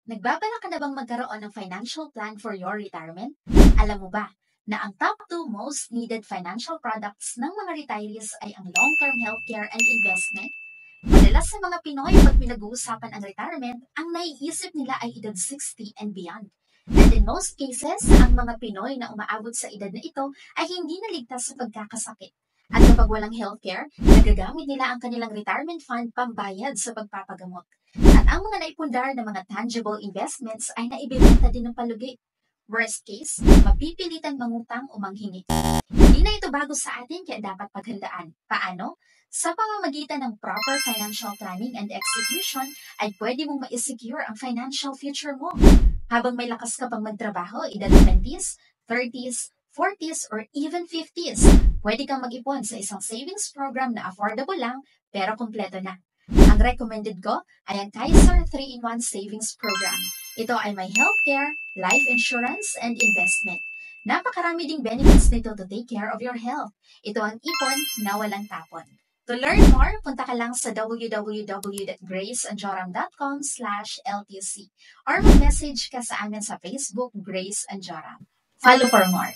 Nagbabalak ka na bang magkaroon ng financial plan for your retirement? Alam mo ba na ang top 2 most needed financial products ng mga retirees ay ang long-term healthcare and investment? Madalas sa mga Pinoy, pag pinag-uusapan ang retirement, ang naiisip nila ay edad 60 and beyond. And in most cases, ang mga Pinoy na umaabot sa edad na ito ay hindi naligtas sa pagkakasakit. At kapag walang healthcare, nagagamit nila ang kanilang retirement fund pambayad sa pagpapagamot. At ang mga naipundar na mga tangible investments ay naibibenta din ng palugi. Worst case, mapipilitan mangutang o manghingi. Hindi na ito bago sa atin kaya dapat paghandaan. Paano? Sa pamamagitan ng proper financial planning and execution ay pwede mong ma-secure ang financial future mo. Habang may lakas ka pang magtrabaho, edad 20s, 30s, 40s, or even 50s, pwede kang mag-ipon sa isang savings program na affordable lang pero kumpleto na. Ang recommended ko ay ang Kaiser 3-in-1 Savings Program. Ito ay may healthcare, life insurance, and investment. Napakarami ding benefits nito to take care of your health. Ito ang ipon na walang tapon. To learn more, punta ka lang sa www.graceanjoram.com/LTC or mag-message ka sa amin sa Facebook, Grace Anjoram. Follow for more.